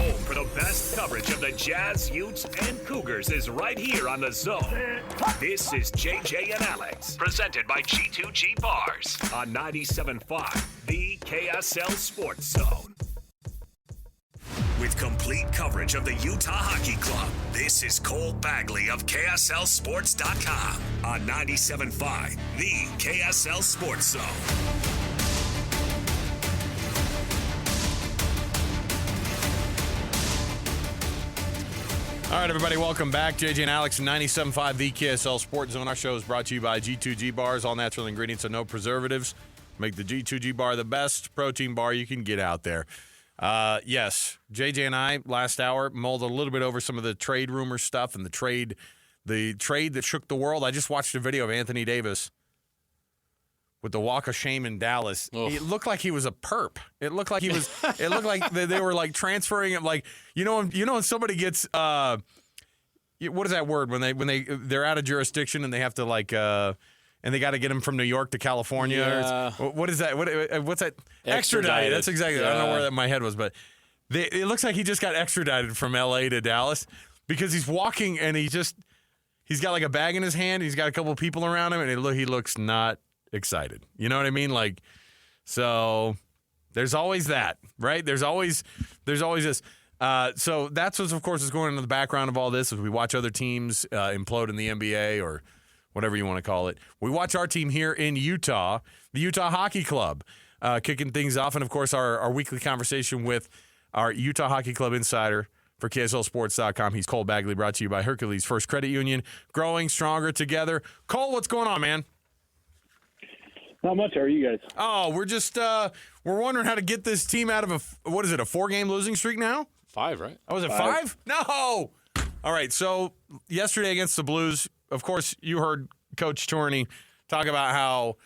home for the best coverage of the Jazz, Utes, and Cougars is right here on The Zone. This is JJ and Alex, presented by G2G Bars on 97.5, the KSL Sports Zone. With complete coverage of the Utah Hockey Club, this is Cole Bagley of KSLSports.com on 97.5, the KSL Sports Zone. All right, everybody, welcome back. JJ and Alex, 97.5, the KSL Sports Zone. Our show is brought to you by G2G Bars, all natural ingredients and no preservatives. Make the G2G Bar the best protein bar you can get out there. Yes, JJ and I, last hour, mulled a little bit over some of the trade rumor stuff and the trade that shook the world. I just watched a video of Anthony Davis with the walk of shame in Dallas. Ugh. It looked like he was a perp. It looked like he was. It looked like they were like transferring him. Like when somebody gets what is that word when they're out of jurisdiction and they have to and they got to get him from New York to California. Yeah. What is that? What's that? Extradited. That's exactly. Yeah. I don't know where that in my head was, but it looks like he just got extradited from L.A. to Dallas because he's walking and he's got like a bag in his hand. He's got a couple of people around him, and he looks not excited. You know what I mean? Like, so there's always that, right? There's always this. So that's what, of course, is going on in the background of all this as we watch other teams implode in the NBA or whatever you want to call it. We watch our team here in Utah, the Utah Hockey Club, kicking things off. And, of course, our weekly conversation with our Utah Hockey Club insider for KSLSports.com. He's Cole Bagley, brought to you by Hercules First Credit Union. Growing stronger together. Cole, what's going on, man? Not much. How are you guys? Oh, we're just we're wondering how to get this team out of a 4-game losing streak now? 5, right? Oh, was it 5? No! All right, so yesterday against the Blues, of course, you heard Coach Tourney talk about how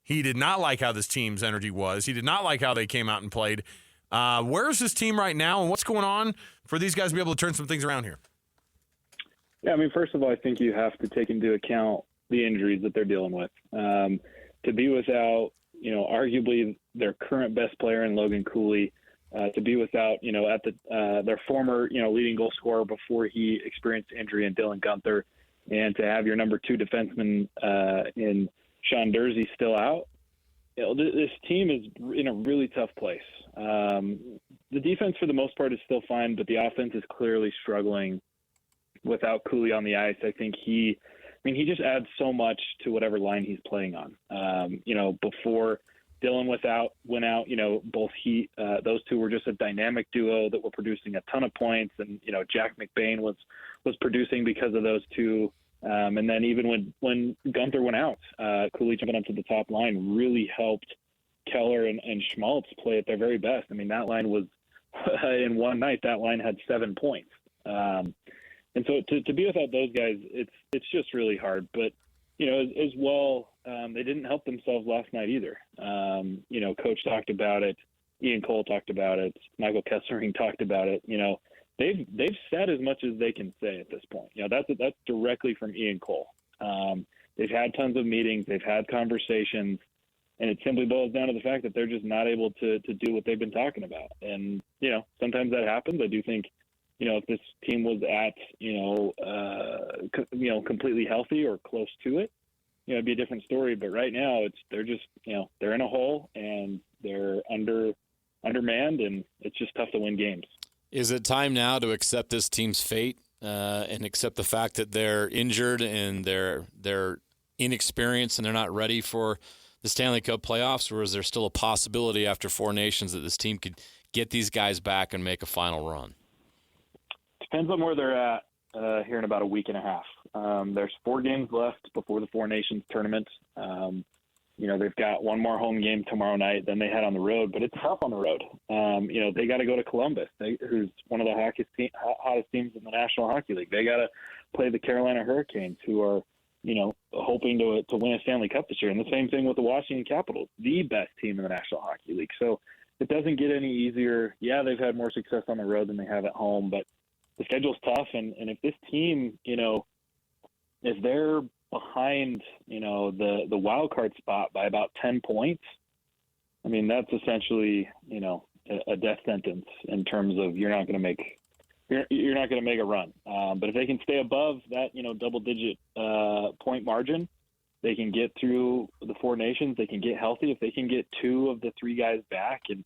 he did not like how this team's energy was. He did not like how they came out and played. Where's this team right now, and what's going on for these guys to be able to turn some things around here? Yeah, I mean, first of all, I think you have to take into account the injuries that they're dealing with. To be without, arguably their current best player in Logan Cooley, to be without, their former, leading goal scorer before he experienced injury in Dylan Guenther, and to have your number 2 defenseman in Sean Dursey still out, this team is in a really tough place. The defense, for the most part, is still fine, but the offense is clearly struggling without Cooley on the ice. I think he just adds so much to whatever line he's playing on. Before Dylan went out, both those two were just a dynamic duo that were producing a ton of points, and Jack McBain was producing because of those two. And then even when Guenther went out, Cooley jumping up to the top line really helped Keller and Schmaltz play at their very best. I mean, that line was in one night. That line had 7 points. And so to be without those guys, it's just really hard. But, as well, they didn't help themselves last night either. Coach talked about it. Ian Cole talked about it. Michael Kessering talked about it. They've said as much as they can say at this point. That's directly from Ian Cole. They've had tons of meetings. They've had conversations. And it simply boils down to the fact that they're just not able to do what they've been talking about. And, sometimes that happens. I do think, if this team was at, completely healthy or close to it, it'd be a different story. But right now they're just, they're in a hole and they're undermanned, and it's just tough to win games. Is it time now to accept this team's fate and accept the fact that they're injured and they're inexperienced and they're not ready for the Stanley Cup playoffs, or is there still a possibility after 4 nations that this team could get these guys back and make a final run? Depends on where they're at here in about a week and a half. There's 4 games left before the 4 nations tournament. They've got one more home game tomorrow night than they had on the road, but it's tough on the road. They got to go to Columbus, who's one of the hottest teams in the National Hockey League. They got to play the Carolina Hurricanes, who are, hoping to win a Stanley Cup this year. And the same thing with the Washington Capitals, the best team in the National Hockey League. So it doesn't get any easier. Yeah, they've had more success on the road than they have at home, but the schedule's tough. And if this team, if they're behind, the wild card spot by about 10 points, I mean, that's essentially, a death sentence in terms of you're not going to make a run. But if they can stay above that, double-digit point margin, they can get through the Four Nations. They can get healthy. If they can get 2 of the 3 guys back, and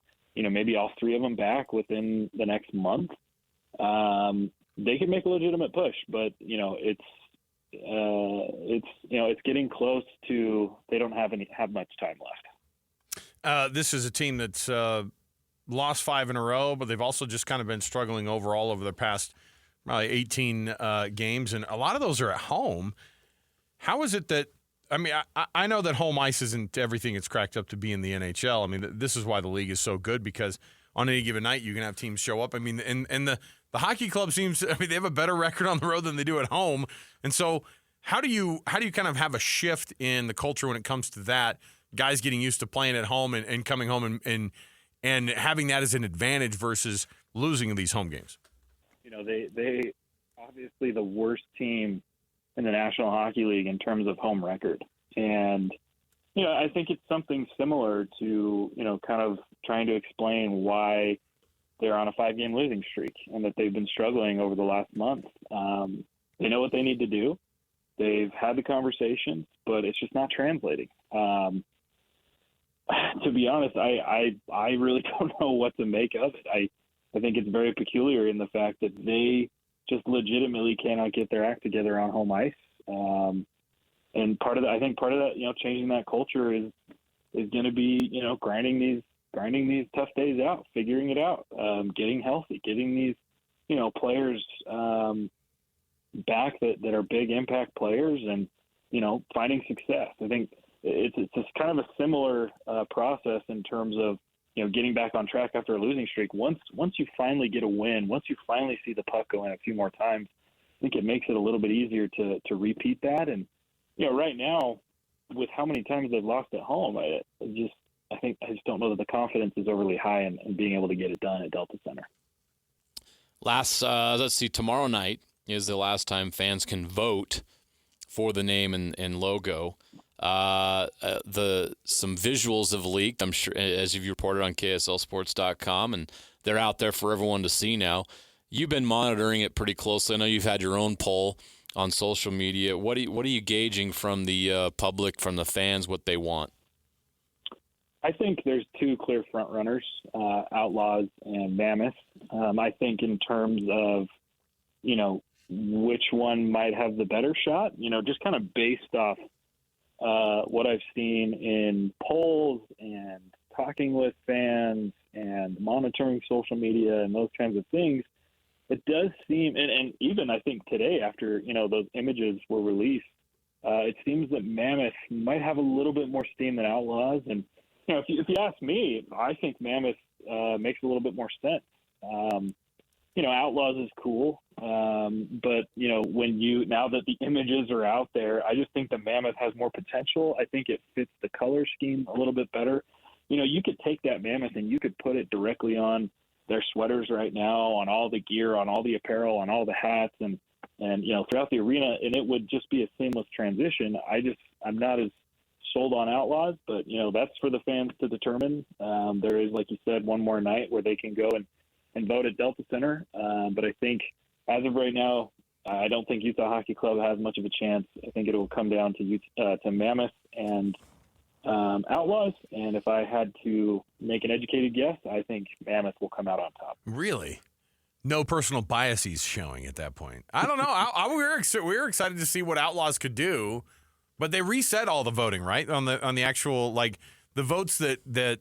maybe all 3 of them back within the next month, they can make a legitimate push. But it's getting close to they don't have much time left. This is a team that's lost 5 in a row, but they've also just kind of been struggling overall over the past probably 18 games, and a lot of those are at home. How is it that – I know that home ice isn't everything it's cracked up to be in the NHL. I mean, this is why the league is so good, because on any given night you can have teams show up. I mean, and the hockey club seems – they have a better record on the road than they do at home. And so how do you kind of have a shift in the culture when it comes to that, guys getting used to playing at home and coming home and having that as an advantage versus losing these home games? They obviously the worst team in the National Hockey League in terms of home record. And, I think it's something similar to, kind of trying to explain why they're on a 5-game losing streak and that they've been struggling over the last month. They know what they need to do. They've had the conversation, but it's just not translating. To be honest, I really don't know what to make of it. I think it's very peculiar in the fact that they just legitimately cannot get their act together on home ice. And part of that, changing that culture is going to be, grinding these tough days out, figuring it out, getting healthy, getting these, players back that are big impact players and, finding success. I think it's just kind of a similar process in terms of, getting back on track after a losing streak. Once you finally get a win, once you finally see the puck go in a few more times, I think it makes it a little bit easier to repeat that. And, right now, with how many times they've lost at home, I just don't know that the confidence is overly high in being able to get it done at Delta Center. Let's see, tomorrow night is the last time fans can vote for the name and logo. Some visuals have leaked, I'm sure, as you've reported on KSLSports.com, and they're out there for everyone to see now. You've been monitoring it pretty closely. I know you've had your own poll on social media. What are you gauging from the public, from the fans, what they want? I think there's 2 clear front runners, Outlaws and Mammoth. I think in terms of, which one might have the better shot, just kind of based off what I've seen in polls and talking with fans and monitoring social media and those kinds of things, it does seem, and even I think today after, those images were released, it seems that Mammoth might have a little bit more steam than Outlaws. And, if you ask me, I think Mammoth makes a little bit more sense. Outlaws is cool. But, now that the images are out there, I just think the Mammoth has more potential. I think it fits the color scheme a little bit better. You could take that Mammoth and you could put it directly on their sweaters right now, on all the gear, on all the apparel, on all the hats, and throughout the arena, and it would just be a seamless transition. I'm not as sold on Outlaws, but, that's for the fans to determine. There is, like you said, one more night where they can go and vote at Delta Center. But I think as of right now, I don't think Utah Hockey Club has much of a chance. I think it will come down to Mammoth and Outlaws. And if I had to make an educated guess, I think Mammoth will come out on top. Really? No personal biases showing at that point. I don't know. We were excited to see what Outlaws could do, but they reset all the voting, right? On the actual, like, the votes that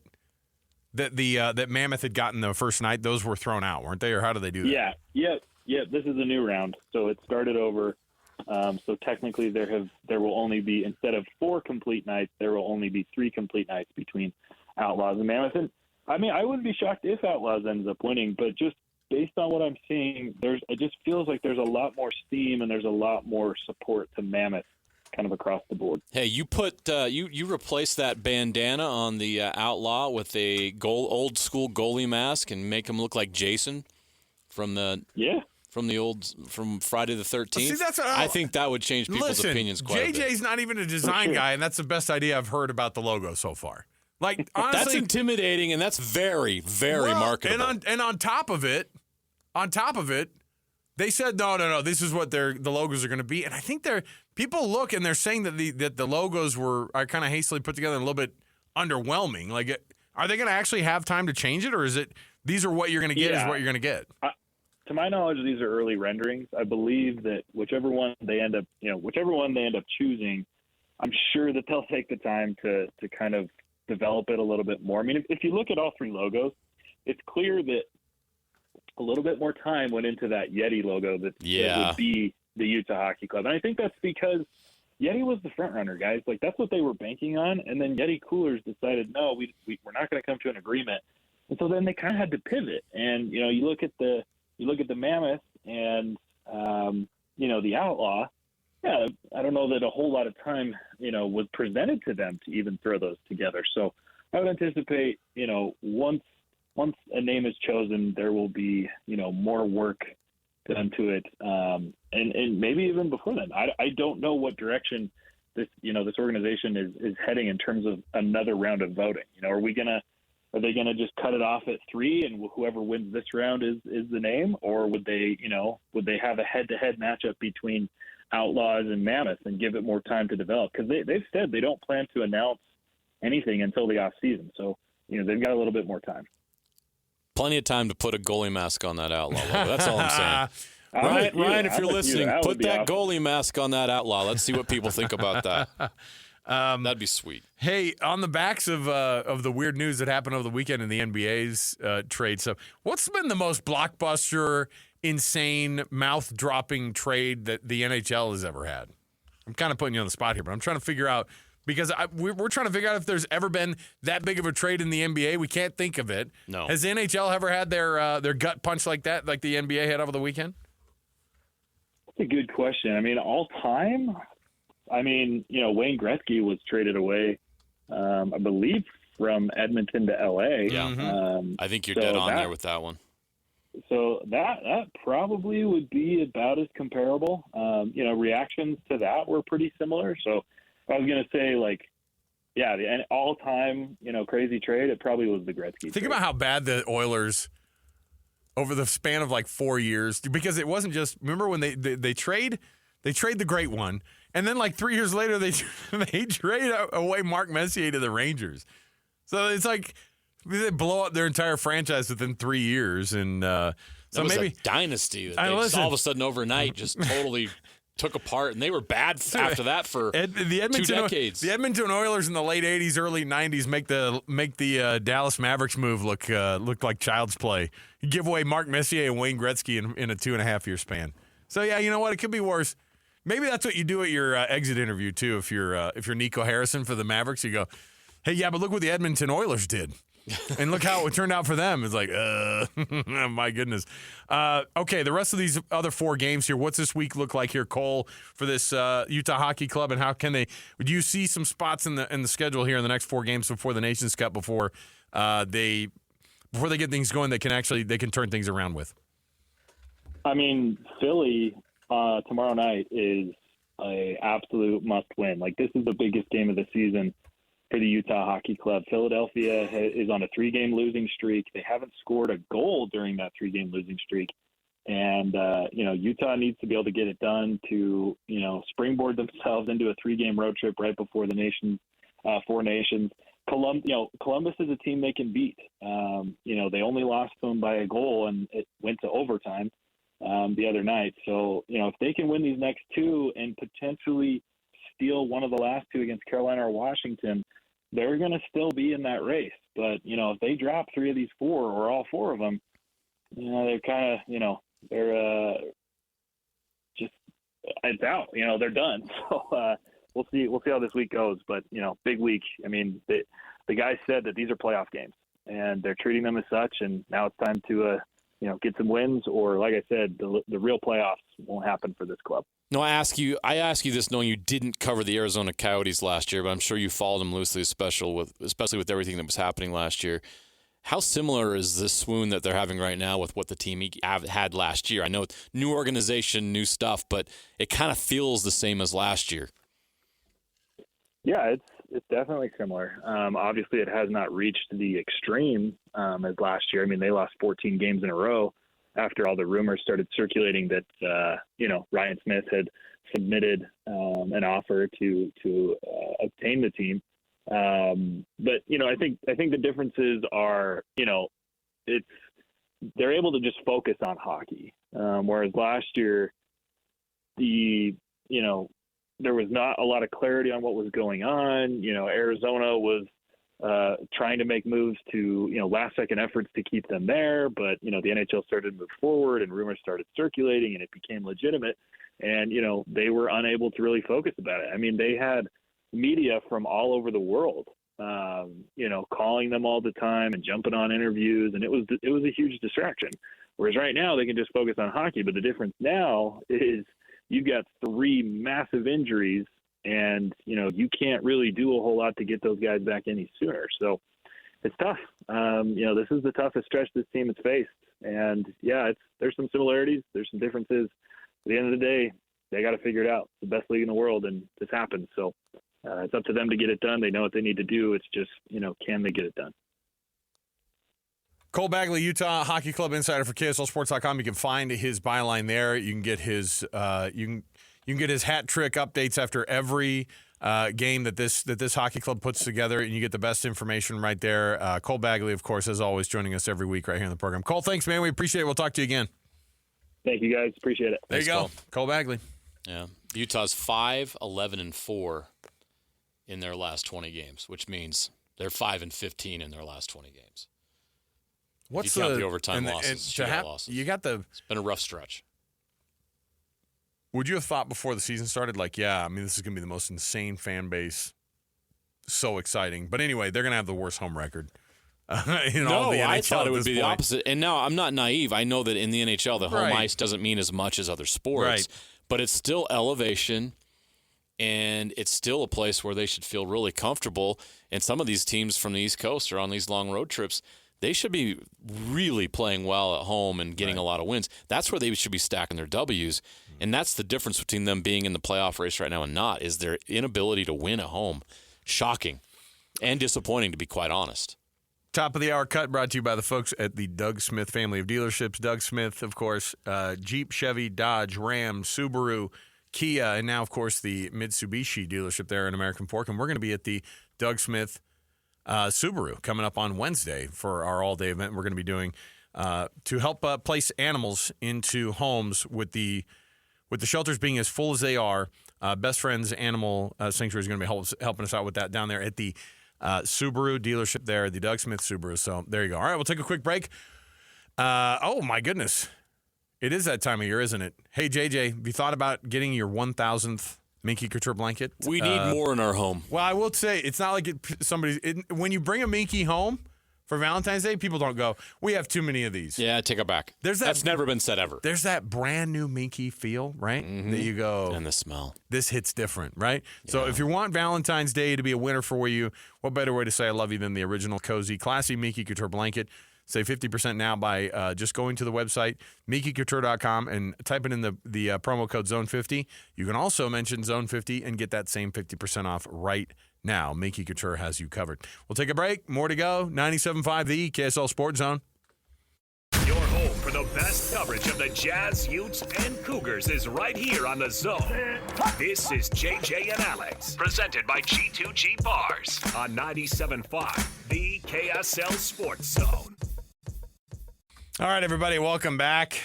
Mammoth had gotten the first night, those were thrown out, weren't they? Or how do they do that? Yeah. This is a new round, so it started over. So technically, there will only be, instead of 4 complete nights, there will only be 3 complete nights between Outlaws and Mammoth. And I wouldn't be shocked if Outlaws ends up winning, but just based on what I'm seeing, it just feels like there's a lot more steam and there's a lot more support to Mammoth, kind of across the board. Hey, you put you replaced that bandana on the Outlaw with a old school goalie mask and make him look like Jason from the from Friday the 13th. See, that's what I think that would change people's opinions quite a bit. JJ's not even a design guy, and that's the best idea I've heard about the logo so far. Like, honestly, that's intimidating, and that's very, very marketable. And on top of it, they said no. This is what the logos are going to be, and I think people look and they're saying that the logos are kind of hastily put together and a little bit underwhelming. Like, are they going to actually have time to change it, or is it these are what you're going to get is what you're going to get? To my knowledge, these are early renderings. I believe that whichever one they end up choosing, I'm sure that they'll take the time to kind of develop it a little bit more. I mean, if you look at all three logos, it's clear that a little bit more time went into that Yeti logo that would be the Utah Hockey Club. And I think that's because Yeti was the front runner, guys. Like, that's what they were banking on. And then Yeti Coolers decided, no, we're not going to come to an agreement. And so then they kind of had to pivot. And, you look at the Mammoth and, the Outlaw. Yeah, I don't know that a whole lot of time, was presented to them to even throw those together. So I would anticipate, once a name is chosen, there will be, more work done to it. And maybe even before then. I don't know what direction this organization is heading in terms of another round of voting. Are they gonna just cut it off at 3 and whoever wins this round is the name, or would they have a head-to-head matchup between Outlaws and Mammoth and give it more time to develop? Because they've said they don't plan to announce anything until the off season, so they've got a little bit more time. Plenty of time to put a goalie mask on that Outlaw logo. That's all I'm saying. Ryan, if you're listening, put that goalie mask on that Outlaw. Let's see what people think about that. That'd be sweet. Hey, on the backs of the weird news that happened over the weekend in the NBA's trade stuff, what's been the most blockbuster, insane, mouth-dropping trade that the NHL has ever had? I'm kind of putting you on the spot here, but I'm trying to figure out, because we're trying to figure out if there's ever been that big of a trade in the NBA. We can't think of it. No. Has the NHL ever had their gut punch like that, like the NBA had over the weekend? That's a good question. I mean, all time, Wayne Gretzky was traded away, I believe, from Edmonton to LA. Yeah. I think you're dead on there with that one. So that probably would be about as comparable. Reactions to that were pretty similar. So I was going to say, the all-time, crazy trade, it probably was the Gretzky trade. About how bad the Oilers, over the span of 4 years, because it wasn't just, remember when they trade the great one, and then 3 years later they trade away Mark Messier to the Rangers. So it's like they blow up their entire franchise within 3 years, and so it was maybe a dynasty that all of a sudden overnight just totally took apart, and they were bad after that for 2 decades. The Edmonton Oilers in the late '80s, early '90s make the Dallas Mavericks move look like child's play. You give away Mark Messier and Wayne Gretzky in a 2.5-year span. So yeah, you know what? It could be worse. Maybe that's what you do at your exit interview too. If you're Nico Harrison for the Mavericks, you go, "Hey, yeah, but look what the Edmonton Oilers did." And look how it turned out for them. It's like, my goodness. Okay, the rest of these other 4 games here, what's this week look like here, Cole, for this Utah Hockey Club, and how can do you see some spots in the schedule here in the next 4 games before the Nations Cup, before they get things going, they can turn things around with? I mean, Philly tomorrow night is an absolute must-win. This is the biggest game of the season for the Utah Hockey Club. Philadelphia is on a 3-game losing streak. They haven't scored a goal during that 3-game losing streak. And, Utah needs to be able to get it done to, springboard themselves into a 3-game road trip right before the 4 nations. Columbus is a team they can beat. They only lost to them by a goal, and it went to overtime the other night. So, if they can win these next 2 and potentially steal one of the last 2 against Carolina or Washington, they're going to still be in that race. But, if they drop 3 of these 4 or all 4 of them, they're kind of, they're just, it's out, they're done. So we'll see how this week goes. But, big week. I mean, the guys said that these are playoff games, and they're treating them as such. And now it's time to, get some wins, or like I said, the real playoffs won't happen for this club. No, I ask you this knowing you didn't cover the Arizona Coyotes last year, but I'm sure you followed them loosely, especially with everything that was happening last year. How similar is this swoon that they're having right now with what the team had last year? I know it's new organization, new stuff, but it kind of feels the same as last year. Yeah, it's definitely similar. Obviously, it has not reached the extreme as last year. I mean, they lost 14 games in a row after all the rumors started circulating that Ryan Smith had submitted an offer to obtain the team. But I think the differences are they're able to just focus on hockey, whereas last year there was not a lot of clarity on what was going on. Arizona was trying to make moves to, last-second efforts to keep them there, but, the NHL started to move forward and rumors started circulating and it became legitimate. And, they were unable to really focus about it. I mean, they had media from all over the world, calling them all the time and jumping on interviews, and it was a huge distraction. Whereas right now they can just focus on hockey, but the difference now is you've got 3 massive injuries, and you can't really do a whole lot to get those guys back any sooner. So it's tough. This is the toughest stretch this team has faced, and there's some similarities, there's some differences. At the end of the day, they got to figure it out. It's the best league in the world, and this happens. So it's up to them to get it done. They know what they need to do. It's just can they get it done? Cole Bagley, Utah Hockey Club insider for KSLSports.com. You can find his byline there. You can get his you can get his hat trick updates after every game that this hockey club puts together, and you get the best information right there. Cole Bagley, of course, as always, joining us every week right here on the program. Cole, thanks, man. We appreciate it. We'll talk to you again. Thank you, guys. Appreciate it. There you go. Cole Bagley. Yeah. Utah's 5-11-4 in their last 20 games, which means they're 5-15 in their last 20 games. What's if you count the overtime losses, losses? You got the. It's been a rough stretch. Would you have thought before the season started, this is going to be the most insane fan base, so exciting. But anyway, they're going to have the worst home record. All the NHL I thought it would be the point. opposite. And now I'm not naive. I know that in the NHL, the home ice doesn't mean as much as other sports. Right. But it's still elevation, and it's still a place where they should feel really comfortable. And some of these teams from the East Coast are on these long road trips. They should be really playing well at home and getting a lot of wins. That's where they should be stacking their W's. And that's the difference between them being in the playoff race right now and not, is their inability to win at home. Shocking and disappointing, to be quite honest. Top of the hour cut brought to you by the folks at the Doug Smith family of dealerships. Doug Smith, of course, Jeep, Chevy, Dodge, Ram, Subaru, Kia, and now, of course, the Mitsubishi dealership there in American Fork. And we're going to be at the Doug Smith Subaru coming up on Wednesday for our all-day event. We're going to be doing to help place animals into homes with the shelters being as full as they are. Best Friends Animal Sanctuary is going to be helping us out with that down there at the Subaru dealership there, the Doug Smith Subaru. So there you go. All right, we'll take a quick break. Oh, my goodness. It is that time of year, isn't it? Hey, JJ, have you thought about getting your 1,000th Minky Couture blanket? We need more in our home. Well, I will say, it's not like when you bring a Minky home for Valentine's Day, people don't go, we have too many of these. Yeah, take it back. That's never been said ever. There's that brand new Minky feel, right? Mm-hmm. That you go. And the smell. This hits different, right? Yeah. So if you want Valentine's Day to be a winner for you, what better way to say I love you than the original cozy, classy Minky Couture blanket? Save 50% now by just going to the website, MinkyCouture.com, and typing in the promo code Zone50. You can also mention Zone50 and get that same 50% off right now. Minky Couture has you covered. We'll take a break. More to go. 97.5 The KSL Sports Zone. Your home for the best coverage of the Jazz, Utes, and Cougars is right here on The Zone. This is JJ and Alex, presented by G2G Bars on 97.5 The KSL Sports Zone. All right, everybody, welcome back.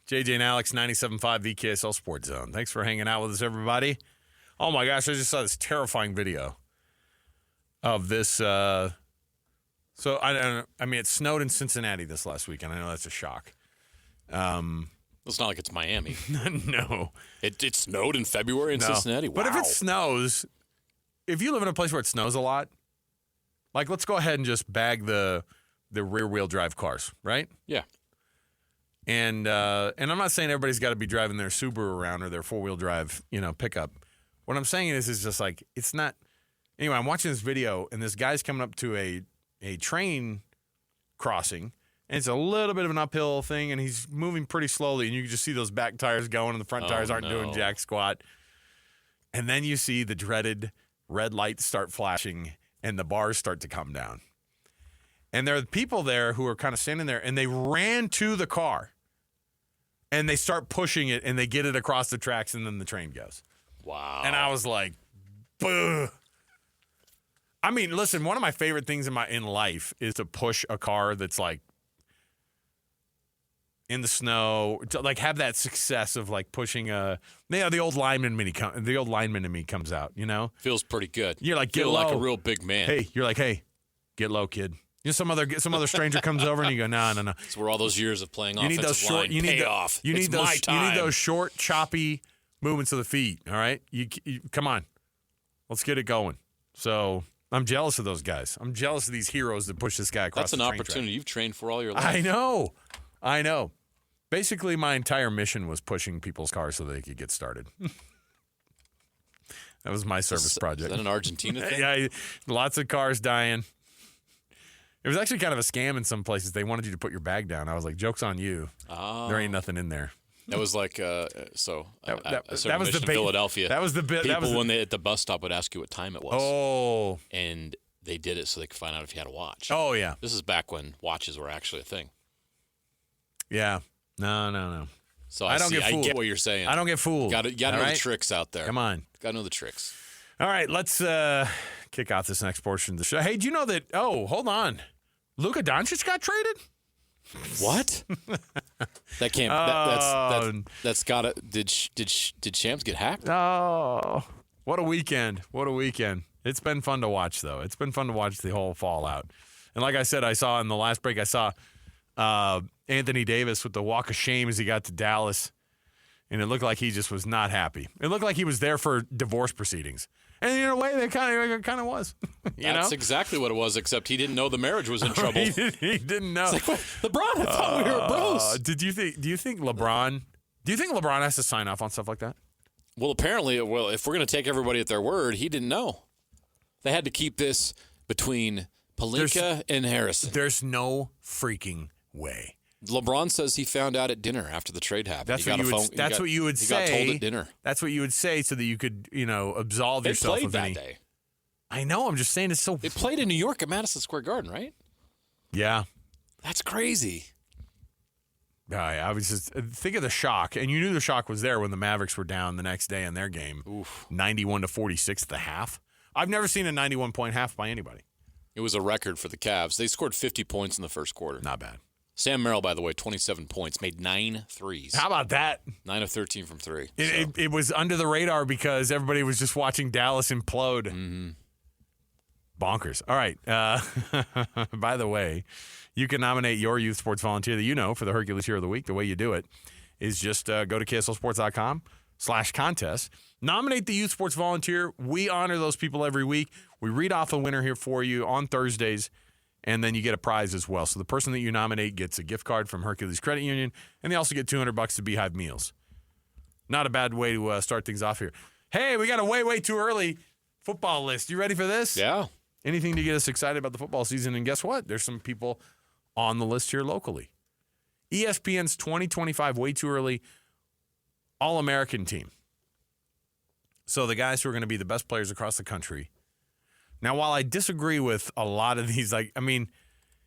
JJ and Alex, 97.5 The KSL Sports Zone. Thanks for hanging out with us, everybody. Oh, my gosh, I just saw this terrifying video of this. It snowed in Cincinnati this last weekend. I know that's a shock. It's not like it's Miami. No. It snowed in February in Cincinnati. Wow. But if it snows, if you live in a place where it snows a lot, like let's go ahead and just bag the rear-wheel drive cars, right? Yeah. And I'm not saying everybody's got to be driving their Subaru around or their four-wheel drive, pickup. What I'm saying is just like it's not. Anyway, I'm watching this video, and this guy's coming up to a train crossing, and it's a little bit of an uphill thing, and he's moving pretty slowly, and you can just see those back tires going, and the front tires aren't doing jack squat. And then you see the dreaded red lights start flashing, and the bars start to come down. And there are people there who are kind of standing there, and they ran to the car, and they start pushing it, and they get it across the tracks, and then the train goes. Wow. And I was like, boo. I mean, listen, one of my favorite things in life is to push a car that's like in the snow, to like have that success of like pushing the old lineman in me comes out, you know? Feels pretty good. You're like, get Feel low. like a real big man. Hey, you're like, hey, get low, kid. You know, some other stranger comes over and you go, no. It's where all those years of playing You need those offensive line pay off. You need It's those. my time. You need those short, choppy movements of the feet. All right, you come on, let's get it going. So I'm jealous of those guys. I'm jealous of these heroes that push this guy across. That's an the train opportunity track. you've trained for all your life. I know. Basically, my entire mission was pushing people's cars so they could get started. That was my service project. Is that an Argentina thing? Yeah, lots of cars dying. It was actually kind of a scam in some places. They wanted you to put your bag down. I was like, joke's on you. Oh. There ain't nothing in there. That was like, That was the in bait. Philadelphia. That was the bit. People, when they at the bus stop, would ask you what time it was. Oh. And they did it so they could find out if you had a watch. Oh, yeah. This is back when watches were actually a thing. Yeah. No. So I don't get fooled. I get what you're saying. I don't get fooled. Got to know All right? the tricks out there. Come on. Got to know the tricks. All right, let's kick off this next portion of the show. Hey, do you know that? Oh, hold on. Luka Doncic got traded? What? That can't. That's got to. Did Shams get hacked? Oh, what a weekend! What a weekend! It's been fun to watch, though. It's been fun to watch the whole fallout. And like I said, I saw in the last break, I saw Anthony Davis with the walk of shame as he got to Dallas, and it looked like he just was not happy. It looked like he was there for divorce proceedings. And in a way, that kind of was. That's exactly what it was, except he didn't know the marriage was in trouble. he didn't know. It's like, LeBron, I thought we were bros. Do you think LeBron has to sign off on stuff like that? Well, apparently, if we're going to take everybody at their word, he didn't know. They had to keep this between Pelinka and Harrison. There's no freaking way. LeBron says he found out at dinner after the trade happened. That's what you would say. He got told at dinner. That's what you would say so that you could, absolve yourself They of played any. that day. I know. I'm just saying it's so. They played in New York at Madison Square Garden, right? Yeah. That's crazy. I was just think of the shock, and you knew the shock was there when the Mavericks were down the next day in their game, 91-46 at the half. I've never seen a 91-point half by anybody. It was a record for the Cavs. They scored 50 points in the first quarter. Not bad. Sam Merrill, by the way, 27 points, made 9 threes. How about that? 9 of 13 from three. It was under the radar because everybody was just watching Dallas implode. Mm-hmm. Bonkers. All right. By the way, you can nominate your youth sports volunteer that you know for the Hercules Hero of the Week. The way you do it is just go to KSLSports.com/contest. Nominate the youth sports volunteer. We honor those people every week. We read off a winner here for you on Thursdays, and then you get a prize as well. So the person that you nominate gets a gift card from Hercules Credit Union, and they also get $200 to Beehive Meals. Not a bad way to start things off here. Hey, we got a way too early football list. You ready for this? Yeah. Anything to get us excited about the football season. And guess what? There's some people on the list here locally. ESPN's 2025 way too early All-American team. So the guys who are going to be the best players across the country. Now, while I disagree with a lot of these,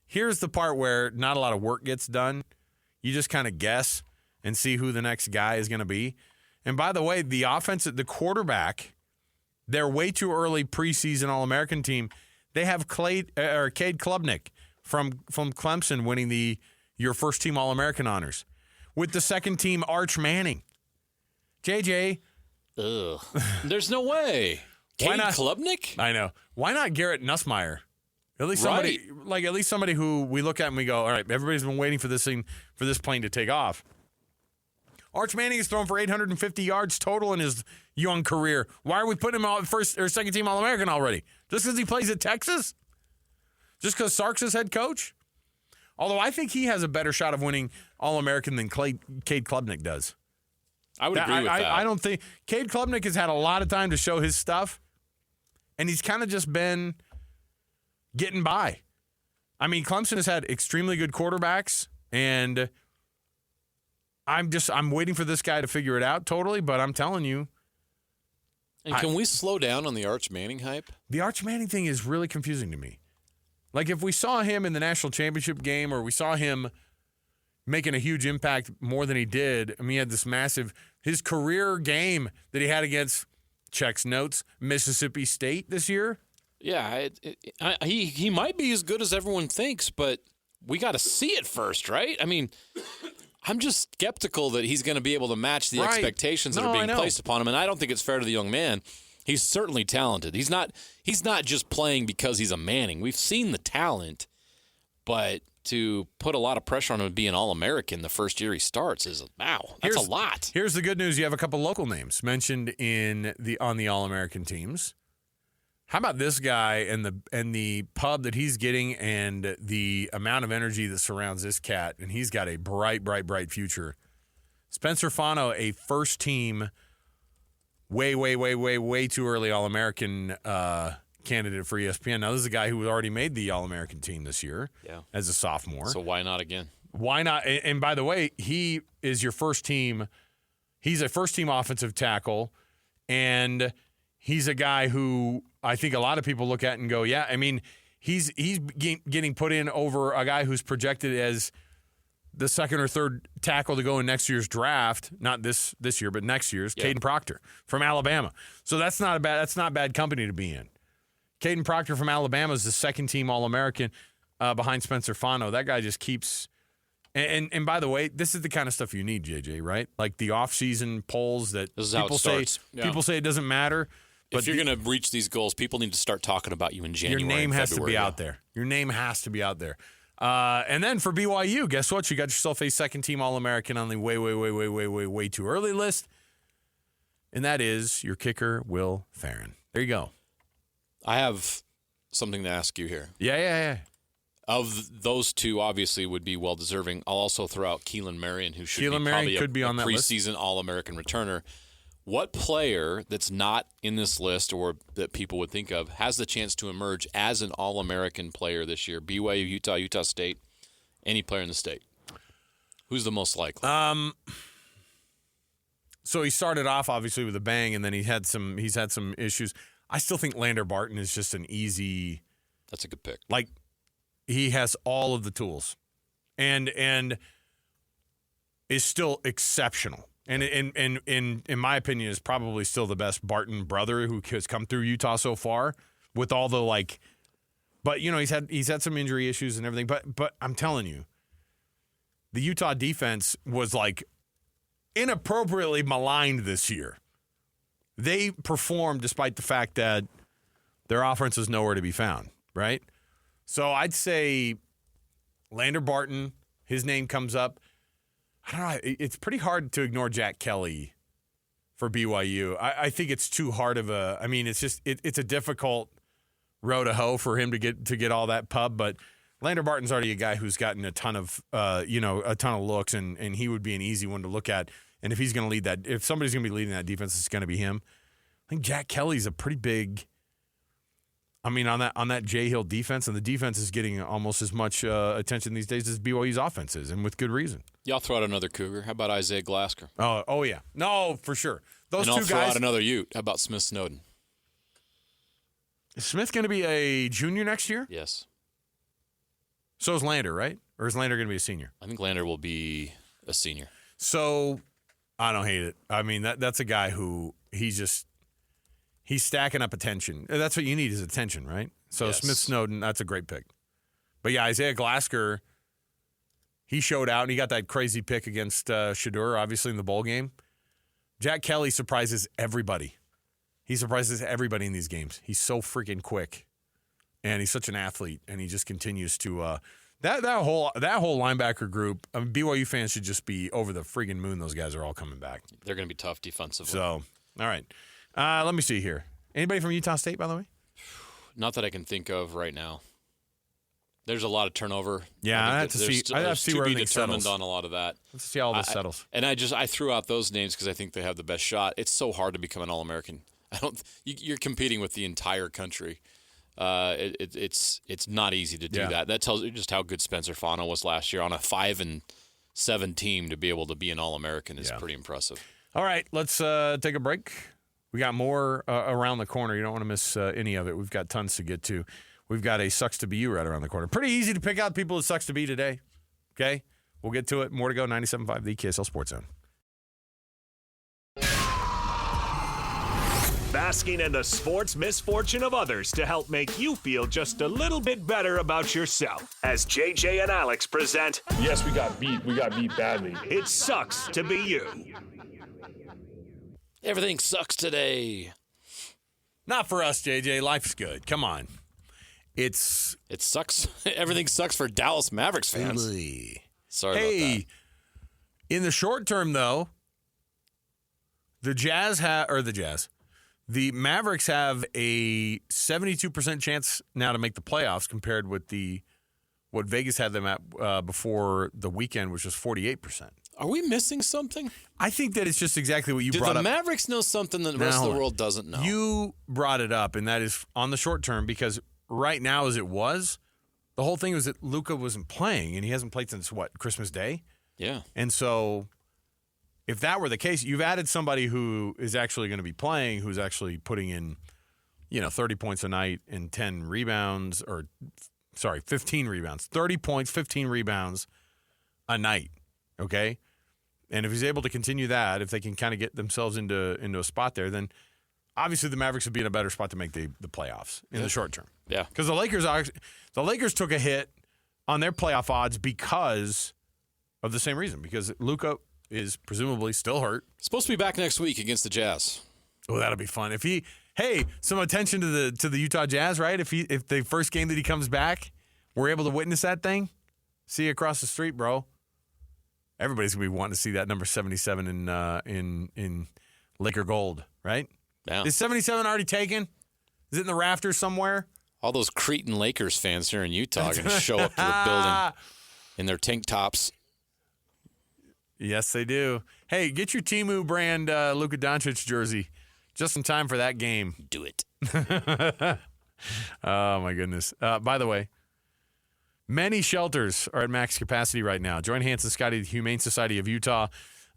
here's the part where not a lot of work gets done. You just kind of guess and see who the next guy is going to be. And by the way, the quarterback, their way too early preseason All-American team, they have Cade Klubnik from Clemson winning your first team All-American honors. With the second team, Arch Manning. JJ. Ugh. There's no way. Cade Klubnik? I know. Why not Garrett Nussmeier? At least somebody who we look at and we go, all right, everybody's been waiting for this plane to take off. Arch Manning has thrown for 850 yards total in his young career. Why are we putting him on first or second team All-American already? Just because he plays at Texas? Just because Sark's his head coach? Although I think he has a better shot of winning All-American than Cade Klubnik does. I would agree with that. I don't think Cade Klubnik has had a lot of time to show his stuff, and he's kind of just been getting by. I mean, Clemson has had extremely good quarterbacks, and I'm waiting for this guy to figure it out totally, but I'm telling you, And can we slow down on the Arch Manning hype? The Arch Manning thing is really confusing to me. Like, if we saw him in the national championship game or we saw him making a huge impact more than he did, I mean, he had this massive – his career game that he had against, checks notes, Mississippi State this year. Yeah, he might be as good as everyone thinks, but we got to see it first, right? I mean, I'm just skeptical that he's going to be able to match the expectations that are being placed upon him, and I don't think it's fair to the young man. He's certainly talented. He's not just playing because he's a Manning. We've seen the talent, but to put a lot of pressure on him to be an All-American the first year he starts is, wow, that's a lot. Here's the good news. You have a couple local names mentioned on the All-American teams. How about this guy and the pub that he's getting and the amount of energy that surrounds this cat, and he's got a bright, bright, bright future. Spencer Fano, a first-team way too early All-American candidate for ESPN. Now, this is a guy who already made the All-American team this year as a sophomore. So why not again? Why not? And by the way, he is your first team. He's a first-team offensive tackle, and he's a guy who I think a lot of people look at and go, yeah, I mean, he's getting put in over a guy who's projected as the second or third tackle to go in next year's draft, not this year, but next year's, Caden Proctor from Alabama. So that's not bad company to be in. Caden Proctor from Alabama is the second-team All-American behind Spencer Fano. That guy just keeps and by the way, this is the kind of stuff you need, JJ, right? Like the off-season polls that people say it doesn't matter. But if you're going to reach these goals, people need to start talking about you in January. Your name has to be out there. Your name has to be out there. And then for BYU, guess what? You got yourself a second-team All-American on the way too early list, and that is your kicker, Will Farron. There you go. I have something to ask you here. Yeah. Of those two, obviously, would be well-deserving. I'll also throw out Keelan Marion, who should be on that preseason All-American returner. What player that's not in this list or that people would think of has the chance to emerge as an All-American player this year? BYU, Utah State, any player in the state. Who's the most likely? So he started off obviously with a bang, and then he's had some issues. I still think Lander Barton is just an easy. That's a good pick. Like, he has all of the tools, and is still exceptional. And in my opinion, is probably still the best Barton brother who has come through Utah so far. With all the but he's had some injury issues and everything. But I'm telling you, the Utah defense was inappropriately maligned this year. They performed despite the fact that their offense is nowhere to be found. Right. So I'd say Lander Barton, his name comes up. I don't know. It's pretty hard to ignore Jack Kelly for BYU. I think it's too hard of a. I mean, it's just it's a difficult row to hoe for him to get all that pub. But Lander Barton's already a guy who's gotten a ton of looks, and he would be an easy one to look at. And if he's going to lead that, if somebody's going to be leading that defense, it's going to be him. I think Jack Kelly's a pretty big. I mean, on that Jay Hill defense, and the defense is getting almost as much attention these days as BYU's offense is, and with good reason. Y'all throw out another Cougar. How about Isaiah Glasker? Oh yeah. No, for sure. Those and two I'll throw guys. out another Ute. How about Smith Snowden? Is Smith going to be a junior next year? Yes. So is Lander, right? Or is Lander going to be a senior? I think Lander will be a senior. So I don't hate it. I mean, that's a guy who he's stacking up attention. That's what you need is attention, right? So yes. Smith Snowden, that's a great pick. But yeah, Isaiah Glasker, he showed out, and he got that crazy pick against Shadur, obviously, in the bowl game. Jack Kelly surprises everybody. He surprises everybody in these games. He's so freaking quick, and he's such an athlete, and he just continues to that whole linebacker group. I mean, BYU fans should just be over the freaking moon. Those guys are all coming back. They're going to be tough defensively. So, all right. Let me see here. Anybody from Utah State, by the way? Not that I can think of right now. There's a lot of turnover. Yeah, I have to see where everything settles. On a lot of that. Let's see how all this settles. I threw out those names because I think they have the best shot. It's so hard to become an All-American. You're competing with the entire country. It's not easy to do that. That tells you just how good Spencer Fano was last year on a 5-7 team. To be able to be an All-American is pretty impressive. All right, let's take a break. We got more around the corner. You don't want to miss any of it. We've got tons to get to. We've got a Sucks to Be You right around the corner. Pretty easy to pick out people it sucks to be today. Okay? We'll get to it. More to go. 97.5, the KSL Sports Zone. Basking in the sports misfortune of others to help make you feel just a little bit better about yourself. As JJ and Alex present, Yes, we got beat. We got beat badly. It Sucks to Be You. Everything sucks today. Not for us, JJ. Life's good. Come on. It sucks. Everything sucks for Dallas Mavericks fans. Sorry about that. In the short term, though, the Mavericks have a 72% chance now to make the playoffs compared with what Vegas had them at before the weekend, which was 48%. Are we missing something? I think that it's just exactly what you brought up. Do the Mavericks know something that the rest of the world doesn't know? You brought it up, and that is on the short term, because right now as it was, the whole thing was that Luka wasn't playing, and he hasn't played since, Christmas Day? Yeah. And so if that were the case, you've added somebody who is actually going to be playing, who's actually putting in, 30 points a night and 15 rebounds. 30 points, 15 rebounds a night, okay? And if he's able to continue that, if they can kind of get themselves into a spot there, then obviously the Mavericks would be in a better spot to make the playoffs in the short term. Yeah. Because the Lakers took a hit on their playoff odds because of the same reason, because Luka is presumably still hurt. Supposed to be back next week against the Jazz. Oh, that'll be fun. Some attention to the Utah Jazz, right? If the first game that he comes back, we're able to witness that thing. See you across the street, bro. Everybody's gonna be wanting to see that number 77 in Laker gold, right? Yeah. Is 77 already taken? Is it in the rafters somewhere? All those Cretan Lakers fans here in Utah are going to show up to the building in their tank tops. Yes, they do. Hey, get your Temu brand Luka Doncic jersey just in time for that game. Do it. Oh, my goodness. By the way, many shelters are at max capacity right now. Join Hanson Scotty, the Humane Society of Utah,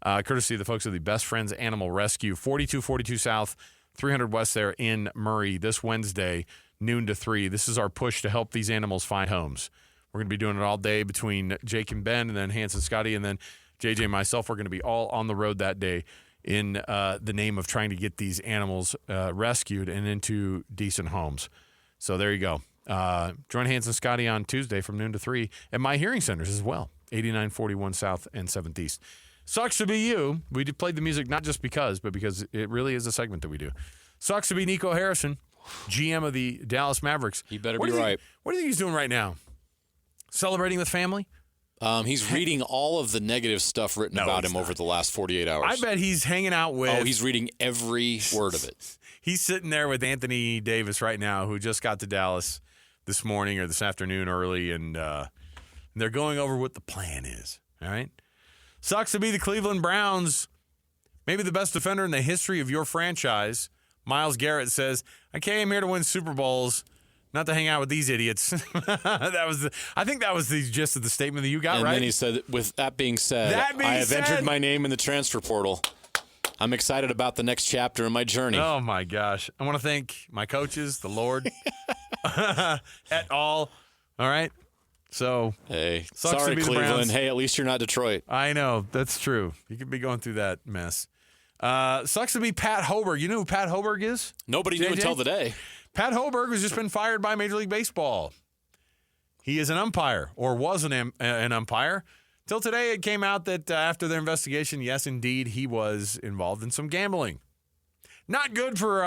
courtesy of the folks of the Best Friends Animal Rescue, 4242 South, 300 West there in Murray this Wednesday, noon to 3. This is our push to help these animals find homes. We're going to be doing it all day between Jake and Ben, and then Hanson Scotty, and then JJ and myself. We're going to be all on the road that day in the name of trying to get these animals rescued and into decent homes. So there you go. Join Hanson Scotty on Tuesday from noon to 3 at my hearing centers as well, 8941 South and 7th East. Sucks to Be You. We played the music not just because, but because it really is a segment that we do. Sucks to be Nico Harrison, GM of the Dallas Mavericks. He better be right. What do you think he's doing right now? Celebrating with family? He's reading all of the negative stuff written about him over the last 48 hours. I bet he's hanging out with... Oh, he's reading every word of it. He's sitting there with Anthony Davis right now, who just got to Dallas this morning or this afternoon early, and they're going over what the plan is, all right? Sucks to be the Cleveland Browns. Maybe the best defender in the history of your franchise. Myles Garrett says, I came here to win Super Bowls, not to hang out with these idiots. I think that was the gist of the statement that you got, right? And then he said, with that being said, I have entered my name in the transfer portal. I'm excited about the next chapter in my journey. Oh, my gosh. I want to thank my coaches, the Lord, et al. All right? So, hey, sucks sorry, to be the Cleveland. Browns. Hey, at least you're not Detroit. I know. That's true. You could be going through that mess. Sucks to be Pat Hoberg. You know who Pat Hoberg is? Nobody knew until today. Pat Hoberg has just been fired by Major League Baseball. He is an umpire, or was an umpire. Till today, it came out that after their investigation, yes, indeed, he was involved in some gambling. Not good for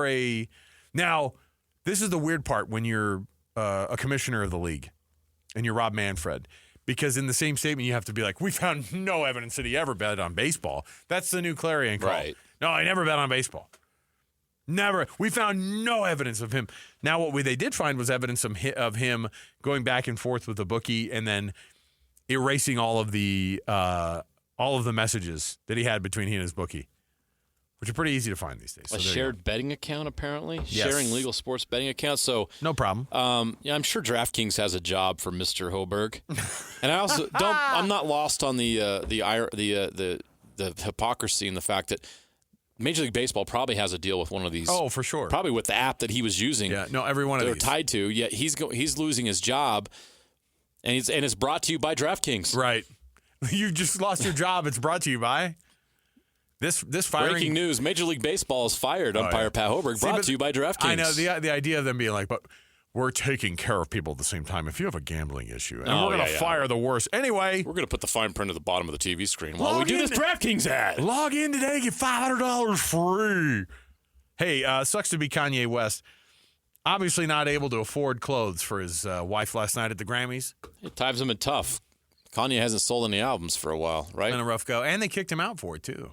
a... Now, this is the weird part when you're a commissioner of the league and you're Rob Manfred. Because in the same statement, you have to be like, we found no evidence that he ever bet on baseball. That's the new clarion call. Right. No, I never bet on baseball. Never. We found no evidence of him. Now, what they did find was evidence of him going back and forth with the bookie and then erasing all of the messages that he had between he and his bookie, which are pretty easy to find these days. A shared betting account, apparently. Yes. Sharing legal sports betting accounts. So no problem. Yeah, I'm sure DraftKings has a job for Mr. Hoberg, and I also I'm not lost on the hypocrisy and the fact that Major League Baseball probably has a deal with one of these. Oh, for sure. Probably with the app that he was using. Yeah, no, every one of they're these. tied to. Yet he's losing his job, and it's brought to you by DraftKings. Right. You just lost your job. It's brought to you by this firing. Breaking news: Major League Baseball has fired umpire Pat Hoberg. Brought to you by DraftKings. I know the idea of them being like, but we're taking care of people at the same time. If you have a gambling issue, and we're going to fire the worst anyway. We're going to put the fine print at the bottom of the TV screen while we do this DraftKings ad. Log in today, get $500 free. Hey, sucks to be Kanye West. Obviously not able to afford clothes for his wife last night at the Grammys. Times have been tough. Kanye hasn't sold any albums for a while, right? It's been a rough go. And they kicked him out for it, too.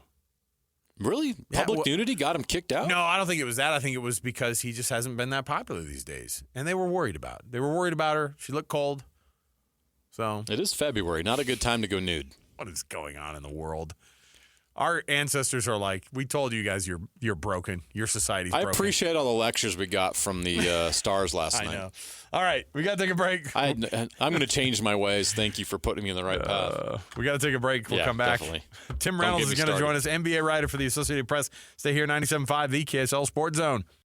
Really? Public nudity got him kicked out? No, I don't think it was that. I think it was because he just hasn't been that popular these days. And they were worried about it. They were worried about her. She looked cold. So it is February. Not a good time to go nude. What is going on in the world? Our ancestors are like, we told you guys you're broken. Your society's broken. I appreciate all the lectures we got from the stars last night. I know. All right, we got to take a break. I'm going to change my ways. Thank you for putting me in the right path. We got to take a break. We'll come back. Definitely. Tim Reynolds is going to join us, NBA writer for the Associated Press. Stay here, 97.5, the KSL Sports Zone.